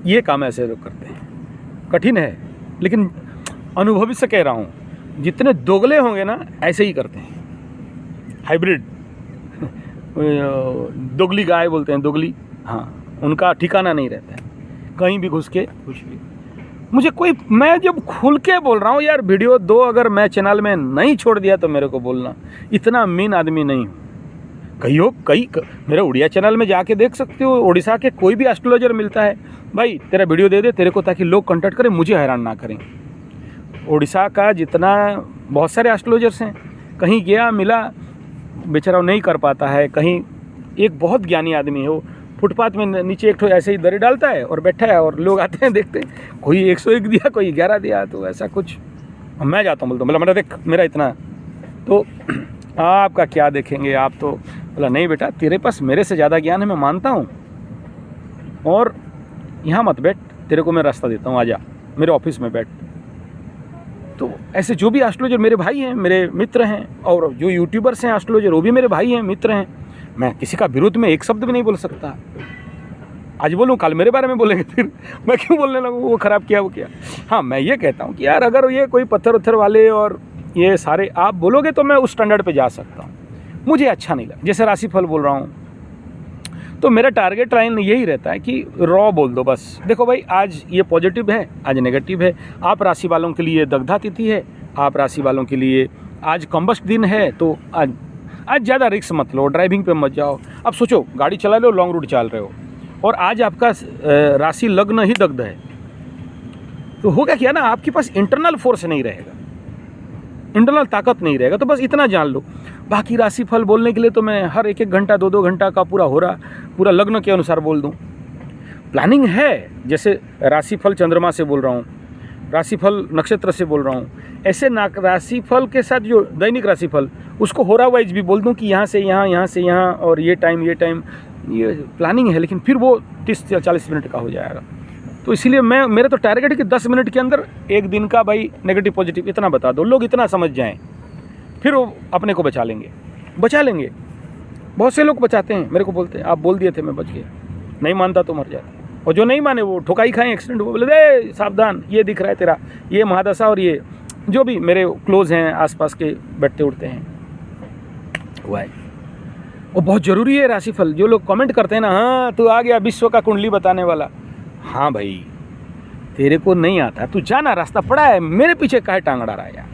ये काम ऐसे लोग करते हैं। कठिन है, लेकिन अनुभवी से कह रहा हूँ, जितने दोगले होंगे ना ऐसे ही करते हैं, हाइब्रिड दोगली गाय बोलते हैं, दोगली, हाँ, उनका ठिकाना नहीं रहता है, कहीं भी घुस के कुछ भी। मुझे कोई, मैं जब खुल के बोल रहा हूँ यार, वीडियो 2 अगर मैं चैनल में नहीं छोड़ दिया तो मेरे को बोलना, इतना मीन आदमी नहीं हूँ। कई मेरे उड़िया चैनल में जाके देख सकते हो, उड़ीसा के कोई भी एस्ट्रोलॉजर मिलता है, भाई तेरा वीडियो दे दे तेरे को, ताकि लोग कांटेक्ट करें, मुझे हैरान ना करें। उड़ीसा का जितना, बहुत सारे एस्ट्रोलॉजर्स हैं, कहीं गया मिला, बेचारा नहीं कर पाता है। कहीं एक बहुत ज्ञानी आदमी है, वो फुटपाथ में नीचे एक ठो ऐसे ही दरी डालता है और बैठा है, और लोग आते हैं देखते हैं, कोई 101 दिया, कोई 11 दिया, तो ऐसा कुछ। मैं जाता हूँ, बोलता हूँ, मतलब देख मेरा इतना तो आपका क्या देखेंगे, आप तो बोला नहीं बेटा तेरे पास मेरे से ज़्यादा ज्ञान है, मैं मानता हूँ, और यहाँ मत बैठ, तेरे को मैं रास्ता देता हूँ, आजा मेरे ऑफिस में बैठ। तो ऐसे जो भी एस्ट्रोलॉजर मेरे भाई हैं, मेरे मित्र हैं, और जो यूट्यूबर्स हैं एस्ट्रोलॉजर वो भी मेरे भाई हैं, मित्र हैं। मैं किसी का विरोध में एक शब्द भी नहीं बोल सकता। आज बोलूँ कल मेरे बारे में बोलेंगे, फिर मैं क्यों बोलने लगूँ वो ख़राब किया वो किया। हाँ, मैं ये कहता हूँ कि यार अगर ये कोई पत्थर उत्थर वाले और ये सारे आप बोलोगे तो मैं उस स्टैंडर्ड पे जा सकता हूँ, मुझे अच्छा नहीं लगा। जैसे राशिफल बोल रहा हूँ तो मेरा टारगेट लाइन यही रहता है कि रॉ बोल दो बस। देखो भाई आज ये पॉजिटिव है, आज नेगेटिव है। आप राशि वालों के लिए दग्धा तिथि है, आप राशि वालों के लिए आज कम्बस्ट दिन है, तो आज ज़्यादा रिस्क मत लो, ड्राइविंग पे मत जाओ। अब सोचो गाड़ी चला लो, लॉन्ग रूट चल रहे हो और आज आपका राशि लग्न ही दग्ध है, तो होगा क्या ना, आपके पास इंटरनल फोर्स नहीं रहेगा, इंटरनल ताकत नहीं रहेगा। तो बस इतना जान लो। बाकी राशिफल बोलने के लिए तो मैं हर एक घंटा 2-2 घंटा का पूरा लग्न के अनुसार बोल दूं। प्लानिंग है, जैसे राशिफल चंद्रमा से बोल रहा हूँ, राशिफल नक्षत्र से बोल रहा हूँ, ऐसे राशिफल के साथ जो दैनिक राशिफल उसको होरा वाइज भी बोल दूं कि यहाँ से यहाँ, यहाँ से यहाँ, और ये टाइम, ये प्लानिंग है। लेकिन फिर वो 30 या 40 मिनट का हो जाएगा। तो इसीलिए मेरा तो टारगेट है कि 10 मिनट के अंदर एक दिन का भाई नेगेटिव पॉजिटिव इतना बता दो, लोग इतना समझ जाएं, फिर वो अपने को बचा लेंगे। बहुत से लोग बचाते हैं, मेरे को बोलते हैं आप बोल दिए थे मैं बच गया, नहीं मानता तो मर जाता। और जो नहीं माने वो ठोकाई खाएं, एक्सीडेंट हो, बोले दे सावधान, ये दिख रहा है तेरा ये महादशा, और ये जो भी मेरे क्लोज हैं आसपास के बैठते उठते हैं हुआ है। वो बहुत ज़रूरी है राशिफल। जो लोग कमेंट करते हैं ना, हाँ तू आ गया विश्व का कुंडली बताने वाला, हाँ भाई तेरे को नहीं आता, तू जाना, रास्ता पड़ा है, मेरे पीछे काहे टांग अड़ा रहा है यार।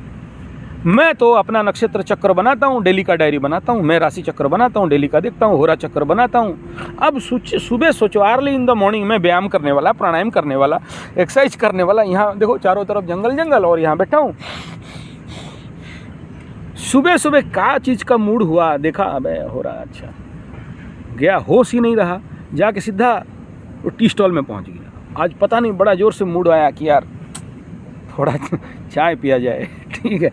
मैं तो अपना नक्षत्र चक्र बनाता हूँ, डेली का डायरी बनाता हूँ, मैं राशि चक्र बनाता हूँ, डेली का देखता हूँ, होरा चक्र बनाता हूँ। अब सुबह सोचो, अर्ली इन द मॉर्निंग में व्यायाम करने वाला, प्राणायाम करने वाला, एक्सरसाइज करने वाला, यहाँ देखो चारों तरफ जंगल और यहाँ बैठा हूँ। सुबह सुबह क्या चीज़ का मूड हुआ, देखा अबे हो रहा, अच्छा गया, होश ही नहीं रहा, जाके सीधा टी स्टॉल में पहुँच गया। आज पता नहीं बड़ा ज़ोर से मूड आया कि यार थोड़ा चाय पिया जाए, ठीक है।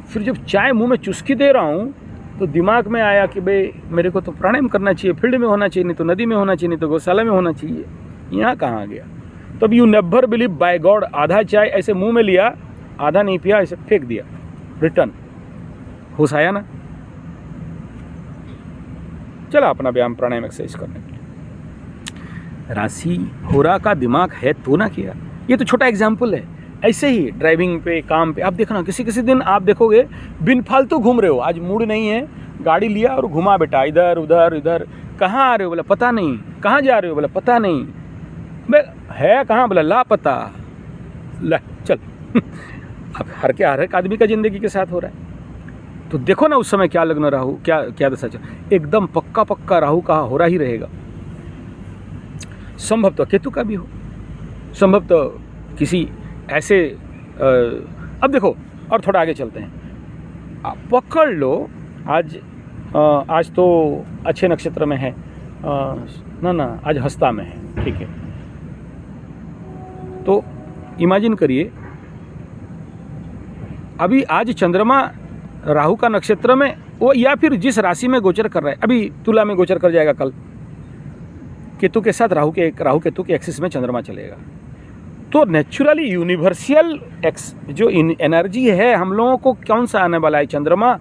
फिर जब चाय मुंह में चुस्की दे रहा हूँ तो दिमाग में आया कि भाई मेरे को तो प्राणायाम करना चाहिए, फील्ड में होना चाहिए, नहीं तो नदी में होना चाहिए, नहीं तो गौशाला में होना चाहिए, यहाँ कहाँ गया। तब you never believe by God, आधा चाय ऐसे मुंह में लिया, आधा नहीं पिया, ऐसे फेंक दिया, रिटर्न। होश आया ना, चला अपना व्यायाम प्राणायाम एक्सरसाइज करने के लिए। राशि होरा का दिमाग है तो ना किया। ये तो छोटा एग्जाम्पल है। ऐसे ही ड्राइविंग पे, काम पे आप देखना, किसी दिन आप देखोगे बिन फालतू घूम रहे हो, आज मूड नहीं है, गाड़ी लिया और घुमा बेटा इधर उधर, कहाँ आ रहे हो बोला पता नहीं, कहाँ जा रहे हो बोला पता नहीं, बे है कहाँ बोला लापता, ला चल। अब हर एक आदमी का ज़िंदगी के साथ हो रहा है। तो देखो ना उस समय क्या लग्न राहु, क्या दशा चल, एकदम पक्का राहु का हो रहा ही रहेगा। संभव तो केतु का भी हो, संभव तो किसी ऐसे अब देखो और थोड़ा आगे चलते हैं। आप पकड़ लो, आज तो अच्छे नक्षत्र में है ना, आज हस्ता में है, ठीक है। तो इमेजिन करिए अभी आज चंद्रमा राहु का नक्षत्र में वो, या फिर जिस राशि में गोचर कर रहा है, अभी तुला में गोचर कर जाएगा कल, केतु के साथ राहु केतु के एक्सिस में चंद्रमा चलेगा। तो नेचुरली यूनिवर्सल जो एनर्जी है हम लोगों को कौन सा आने वाला है, चंद्रमा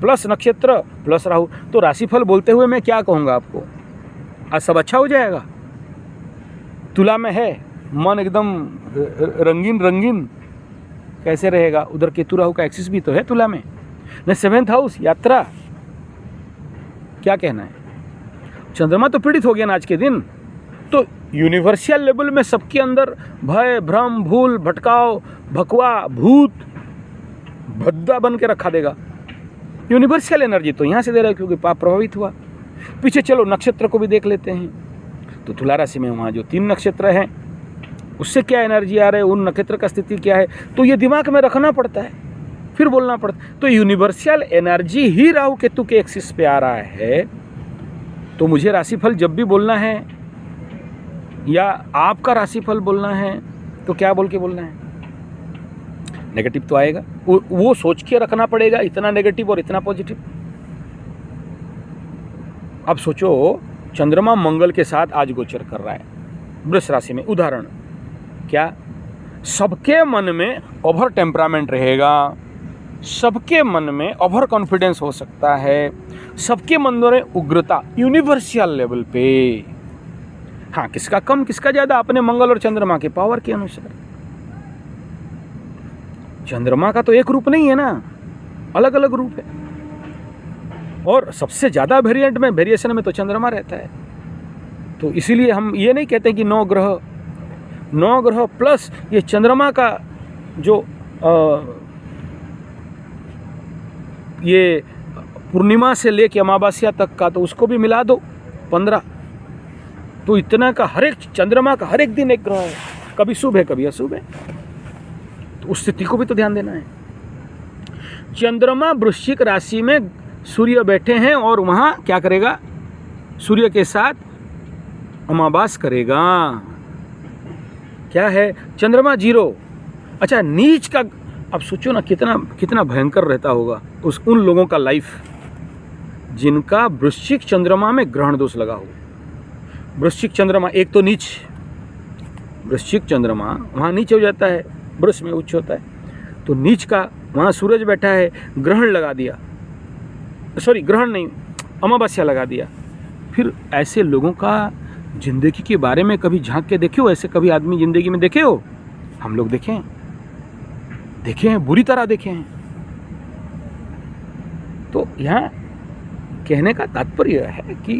प्लस नक्षत्र प्लस राहु। तो राशिफल बोलते हुए मैं क्या कहूँगा आपको, आज सब अच्छा हो जाएगा। तुला में है, मन एकदम रंगीन कैसे रहेगा, उधर केतु राहु का एक्सिस भी तो है तुला में न, 7th हाउस यात्रा, क्या कहना है। चंद्रमा तो पीड़ित हो गया ना आज के दिन, तो यूनिवर्सल लेवल में सबके अंदर भय, भ्रम, भूल, भटकाव, भकवा, भूत, भद्दा बन के रखा देगा। यूनिवर्सल एनर्जी तो यहाँ से दे रहा है क्योंकि पाप प्रभावित हुआ। पीछे चलो नक्षत्र को भी देख लेते हैं। तो तुला राशि में वहाँ जो 3 नक्षत्र हैं उससे क्या एनर्जी आ रहा है, उन नक्षत्र का स्थिति क्या है, तो ये दिमाग में रखना पड़ता है, फिर बोलना पड़ता है। तो यूनिवर्सल एनर्जी ही राहु केतु के एक्सिस पे आ रहा है। तो मुझे राशिफल जब भी बोलना है या आपका राशिफल बोलना है तो क्या बोल के बोलना है, नेगेटिव तो आएगा, वो सोच के रखना पड़ेगा, इतना नेगेटिव और इतना पॉजिटिव। अब सोचो, चंद्रमा मंगल के साथ आज गोचर कर रहा है वृष राशि में। उदाहरण क्या, सबके मन में ओवर टेम्परामेंट रहेगा, सबके मन में ओवर कॉन्फिडेंस हो सकता है, सबके मन में उग्रता यूनिवर्सल लेवल पे। हाँ, किसका कम किसका ज्यादा अपने मंगल और चंद्रमा के पावर के अनुसार। चंद्रमा का तो एक रूप नहीं है ना, अलग अलग रूप है, और सबसे ज्यादा वेरिएशन में तो चंद्रमा रहता है। तो इसीलिए हम ये नहीं कहते कि 9 ग्रह प्लस ये चंद्रमा का जो ये पूर्णिमा से लेके अमावस्या तक का, तो उसको भी मिला दो 15। तो इतना का हर एक चंद्रमा का हर एक दिन एक ग्रह है, कभी शुभ है कभी अशुभ है। तो उस स्थिति को भी तो ध्यान देना है। चंद्रमा वृश्चिक राशि में सूर्य बैठे हैं और वहां क्या करेगा, सूर्य के साथ अमावास करेगा। क्या है, चंद्रमा 0। अच्छा, नीच का अब सोचो ना, कितना भयंकर रहता होगा उन लोगों का लाइफ जिनका वृश्चिक चंद्रमा में ग्रहण दोष लगा हो। वृश्चिक चंद्रमा एक तो नीच, वृश्चिक चंद्रमा वहाँ नीच हो जाता है, वृष में उच्च होता है। तो नीच का वहाँ सूरज बैठा है, ग्रहण लगा दिया, सॉरी ग्रहण नहीं, अमावस्या लगा दिया। फिर ऐसे लोगों का जिंदगी के बारे में कभी झांक के देखे हो? ऐसे कभी आदमी जिंदगी में देखे हो? हम लोग देखे हैं, बुरी तरह देखे हैं। तो यहाँ कहने का तात्पर्य है कि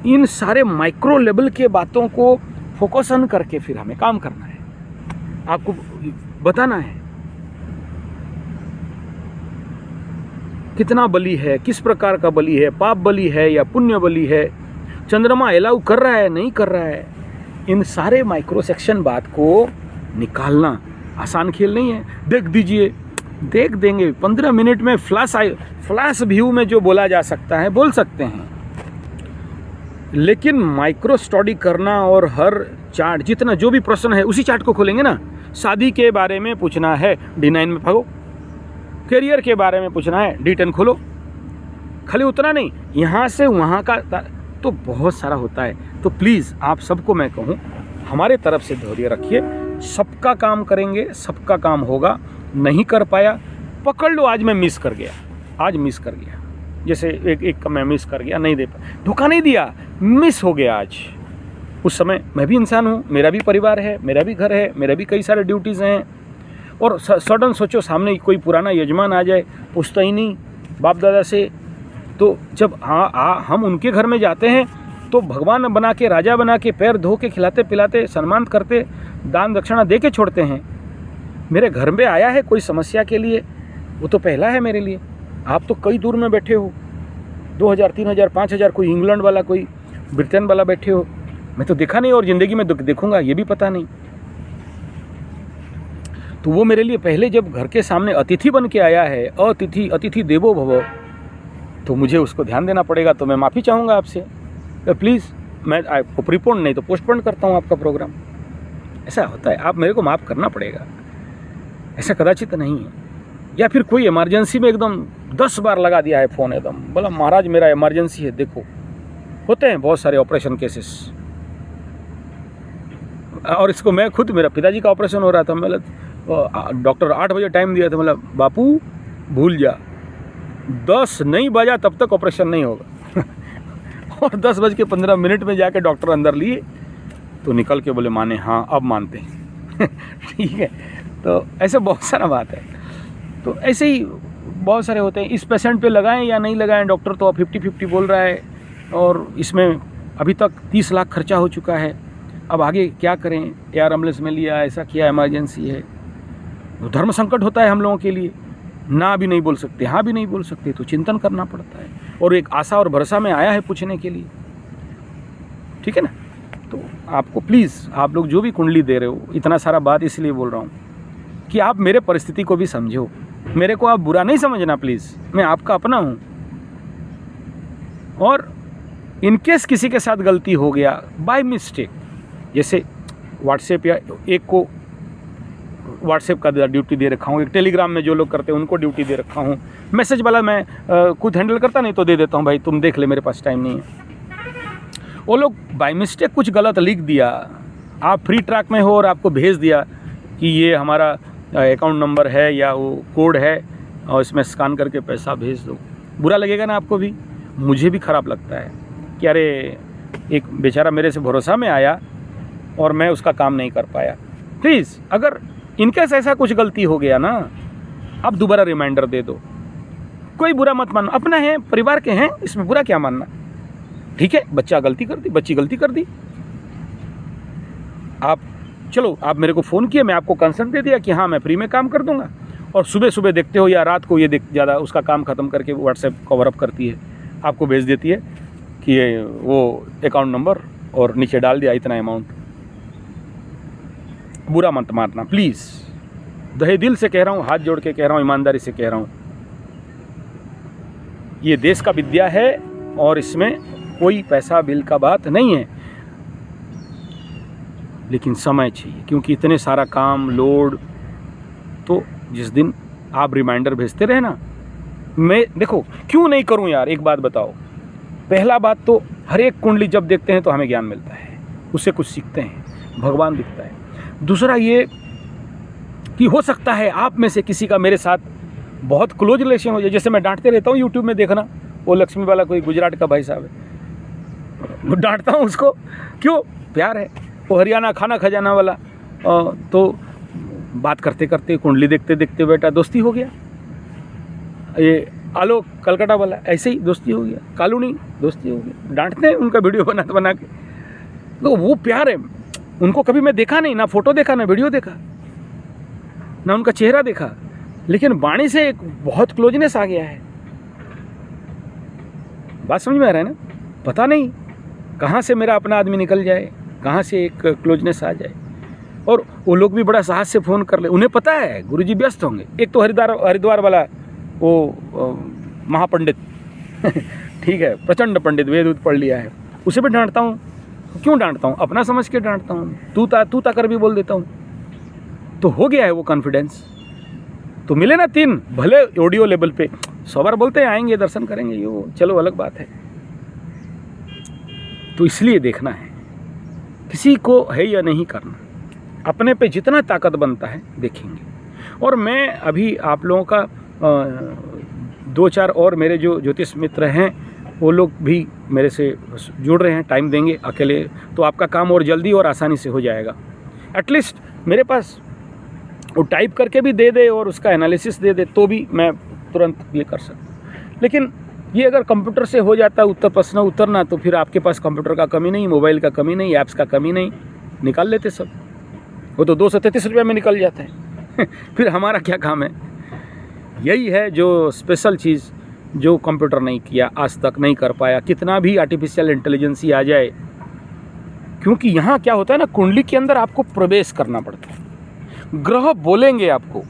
इन सारे माइक्रो लेवल के बातों को फोकस ऑन करके फिर हमें काम करना है, आपको बताना है कितना बली है, किस प्रकार का बली है, पाप बली है या पुण्य बली है, चंद्रमा अलाउ कर रहा है नहीं कर रहा है। इन सारे माइक्रो सेक्शन बात को निकालना आसान खेल नहीं है। देख दीजिए, देख देंगे 15 मिनट में फ्लैश व्यू में जो बोला जा सकता है बोल सकते हैं, लेकिन माइक्रो स्टडी करना और हर चार्ट जितना जो भी प्रश्न है उसी चार्ट को खोलेंगे ना। शादी के बारे में पूछना है, D9 में भागो, करियर के बारे में पूछना है, D10 खोलो। खाली उतना नहीं, यहाँ से वहाँ का तो बहुत सारा होता है। तो प्लीज़ आप सबको मैं कहूँ, हमारे तरफ से धैर्य रखिए, सबका काम करेंगे, सबका काम होगा। नहीं कर पाया पकड़ लो, आज मैं मिस कर गया, आज मिस कर गया, जैसे एक का मैं मिस कर गया, नहीं दे पाया, धोखा नहीं दिया, मिस हो गया आज। उस समय मैं भी इंसान हूँ, मेरा भी परिवार है, मेरा भी घर है, मेरा भी कई सारे ड्यूटीज़ हैं। और सडन सोचो सामने कोई पुराना यजमान आ जाए, पूछता ही नहीं बाप दादा से, तो जब हम उनके घर में जाते हैं तो भगवान बना के, राजा बना के, पैर धो के, खिलाते पिलाते, सम्मान करते, दान दक्षिणा दे के छोड़ते हैं। मेरे घर में आया है कोई समस्या के लिए, वो तो पहला है मेरे लिए। आप तो कई दूर में बैठे हो, 2000, 3000, 5000, कोई इंग्लैंड वाला, कोई ब्रिटेन वाला बैठे हो, मैं तो देखा नहीं और ज़िंदगी में देखूंगा ये भी पता नहीं। तो वो मेरे लिए पहले जब घर के सामने अतिथि बन के आया है, अतिथि देवो भव, तो मुझे उसको ध्यान देना पड़ेगा। तो मैं माफ़ी चाहूँगा आपसे, तो प्लीज़ मैं आपको प्रीपोन नहीं तो पोस्टपोन करता हूँ आपका प्रोग्राम। ऐसा होता है, आप मेरे को माफ़ करना पड़ेगा, ऐसा कदाचित नहीं है। या फिर कोई इमरजेंसी में एकदम 10 बार लगा दिया है फ़ोन, एकदम बोला महाराज मेरा इमरजेंसी है, देखो। होते हैं बहुत सारे ऑपरेशन केसेस, और इसको मैं खुद, मेरा पिताजी का ऑपरेशन हो रहा था, मतलब डॉक्टर 8 बजे टाइम दिया था, मतलब बापू भूल जा, 10 नहीं बजा तब तक ऑपरेशन नहीं होगा और 10:15 में जाके डॉक्टर अंदर लिए तो निकल के बोले माने हाँ अब मानते हैं ठीक है। तो ऐसे बहुत सारा बात है। तो ऐसे ही बहुत सारे होते हैं। इस पेशेंट पे लगाएं या नहीं लगाएं, डॉक्टर तो 50-50 बोल रहा है, और इसमें अभी तक 30 लाख खर्चा हो चुका है। अब आगे क्या करें, एयर एम्बुलेंस में लिया, ऐसा किया, इमरजेंसी है। तो धर्म संकट होता है हम लोगों के लिए, ना भी नहीं बोल सकते, हाँ भी नहीं बोल सकते, तो चिंतन करना पड़ता है। और एक आशा और भरोसा में आया है पूछने के लिए, ठीक है ना। तो आपको प्लीज़, आप लोग जो भी कुंडली दे रहे हो, इतना सारा बात इसलिए बोल रहा हूँ कि आप मेरे परिस्थिति को भी समझो। मेरे को आप बुरा नहीं समझना प्लीज़, मैं आपका अपना हूँ। और इनकेस किसी के साथ गलती हो गया बाय मिस्टेक, जैसे व्हाट्सएप या एक को व्हाट्सएप का ड्यूटी दे रखा हूँ, एक टेलीग्राम में जो लोग करते हैं उनको ड्यूटी दे रखा हूँ। मैसेज वाला मैं खुद हैंडल करता नहीं तो दे देता हूँ, भाई तुम देख ले, मेरे पास टाइम नहीं है। वो लोग बाय मिस्टेक कुछ गलत लिख दिया, आप फ्री ट्रैक में हो और आपको भेज दिया कि ये हमारा अकाउंट नंबर है या वो कोड है और इसमें स्कैन करके पैसा भेज दो। बुरा लगेगा ना आपको भी, मुझे भी ख़राब लगता है कि अरे एक बेचारा मेरे से भरोसा में आया और मैं उसका काम नहीं कर पाया। प्लीज़ अगर इनकेस ऐसा कुछ गलती हो गया ना, आप दोबारा रिमाइंडर दे दो, कोई बुरा मत मानो, अपना है, परिवार के हैं, इसमें बुरा क्या मानना। ठीक है, बच्चा गलती कर दी, बच्ची गलती कर दी, आप चलो आप मेरे को फ़ोन किए, मैं आपको कंसर्न दे दिया कि हाँ मैं फ्री में काम कर दूंगा, और सुबह सुबह देखते हो या रात को ये ज़्यादा उसका काम ख़त्म करके व्हाट्सएप कवर अप करती है, आपको भेज देती है कि ये वो अकाउंट नंबर और नीचे डाल दिया इतना अमाउंट। बुरा मत मारना प्लीज़, दहे दिल से कह रहा हूँ, हाथ जोड़ के कह रहा हूँ, ईमानदारी से कह रहा हूँ, ये देश का विद्या है और इसमें कोई पैसा बिल का बात नहीं है, लेकिन समय चाहिए, क्योंकि इतने सारा काम लोड। तो जिस दिन आप रिमाइंडर भेजते रहे ना, मैं देखो क्यों नहीं करूं यार। एक बात बताओ, पहला बात तो हर एक कुंडली जब देखते हैं तो हमें ज्ञान मिलता है, उससे कुछ सीखते हैं, भगवान दिखता है। दूसरा ये कि हो सकता है आप में से किसी का मेरे साथ बहुत क्लोज रिलेशन हो जाए, जैसे मैं डांटते रहता हूँ यूट्यूब में, देखना वो लक्ष्मी वाला कोई गुजरात का भाई साहब है, डांटता हूँ उसको, क्यों, प्यार है। वो हरियाणा खाना खजाना वाला, तो बात करते करते कुंडली देखते देखते बेटा दोस्ती हो गया। ये आलोक कलकत्ता वाला ऐसे ही दोस्ती हो गया, कालूनी दोस्ती हो गया, डांटते हैं उनका वीडियो बना के, तो वो प्यार है। उनको कभी मैं देखा नहीं, ना फोटो देखा, ना वीडियो देखा, ना उनका चेहरा देखा, लेकिन वाणी से एक बहुत क्लोजनेस आ गया है। बात समझ में आ रहा है ना? पता नहीं कहाँ से मेरा अपना आदमी निकल जाए, कहाँ से एक क्लोजनेस आ जाए, और वो लोग भी बड़ा साहस से फ़ोन कर ले, उन्हें पता है गुरुजी व्यस्त होंगे। एक तो हरिद्वार वाला वो महापंडित ठीक है, प्रचंड पंडित, वेद पढ़ लिया है, उसे भी डांटता हूँ। क्यों डांटता हूँ? अपना समझ के डांटता हूँ, तू ता कर भी बोल देता हूँ, तो हो गया है वो कॉन्फिडेंस। तो मिले ना 3, भले ऑडियो लेवल पे 100 बार बोलते हैं आएंगे दर्शन करेंगे, ये वो चलो अलग बात है। तो इसलिए देखना है, किसी को है या नहीं करना, अपने पे जितना ताकत बनता है देखेंगे। और मैं अभी आप लोगों का 2-4 और मेरे जो ज्योतिष मित्र हैं वो लोग भी मेरे से जुड़ रहे हैं, टाइम देंगे। अकेले तो आपका काम और जल्दी और आसानी से हो जाएगा। एटलीस्ट मेरे पास वो टाइप करके भी दे दे और उसका एनालिसिस दे दे तो भी मैं तुरंत ये कर सकता हूँ। लेकिन ये अगर कंप्यूटर से हो जाता है प्रश्न उतरना, तो फिर आपके पास कंप्यूटर का कमी नहीं, मोबाइल का कमी नहीं, ऐप्स का कमी नहीं, निकाल लेते सब। वो तो 233 रुपये में निकल जाते हैं फिर हमारा क्या काम है? यही है जो स्पेशल चीज़ जो कंप्यूटर नहीं किया, आज तक नहीं कर पाया, कितना भी आर्टिफिशियल इंटेलिजेंसी आ जाए। क्योंकि यहाँ क्या होता है ना, कुंडली के अंदर आपको प्रवेश करना पड़ता है, ग्रह बोलेंगे आपको।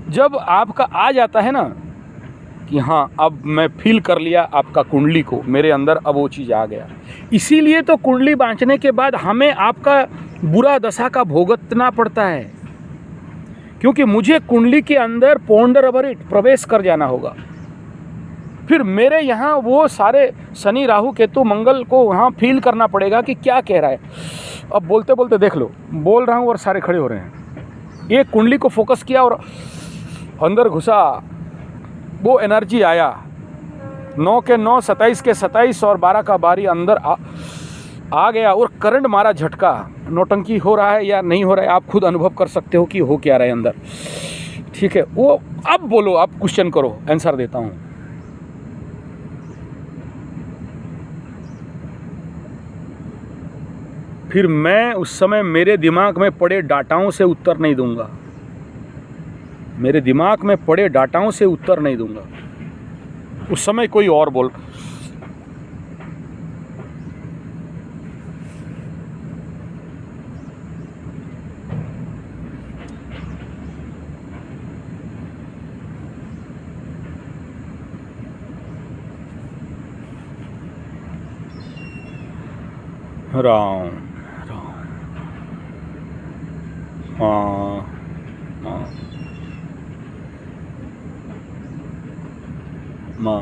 जब आपका आ जाता है ना कि हाँ अब मैं फील कर लिया आपका कुंडली को, मेरे अंदर अब वो चीज़ आ गया। इसीलिए तो कुंडली बांटने के बाद हमें आपका बुरा दशा का भुगतना पड़ता है, क्योंकि मुझे कुंडली के अंदर पोंडरवरिट प्रवेश कर जाना होगा। फिर मेरे यहाँ वो सारे शनि राहु केतु मंगल को वहाँ फील करना पड़ेगा कि क्या कह रहा है। अब बोलते बोलते देख लो, बोल रहा हूँ और सारे खड़े हो रहे हैं। एक कुंडली को फोकस किया और अंदर घुसा, वो एनर्जी आया, 9 के 9, 27 के 27 और 12 का 12 अंदर आ गया और करंट मारा, झटका। नौटंकी हो रहा है या नहीं हो रहा है, आप खुद अनुभव कर सकते हो कि हो क्या रहा है अंदर। ठीक है, वो अब बोलो, आप क्वेश्चन करो, आंसर देता हूँ। फिर मैं उस समय मेरे दिमाग में पड़े डाटाओं से उत्तर नहीं दूंगा, मेरे दिमाग में पड़े डाटाओं से उत्तर नहीं दूंगा। उस समय कोई और बोल, राम राम, हाँ मा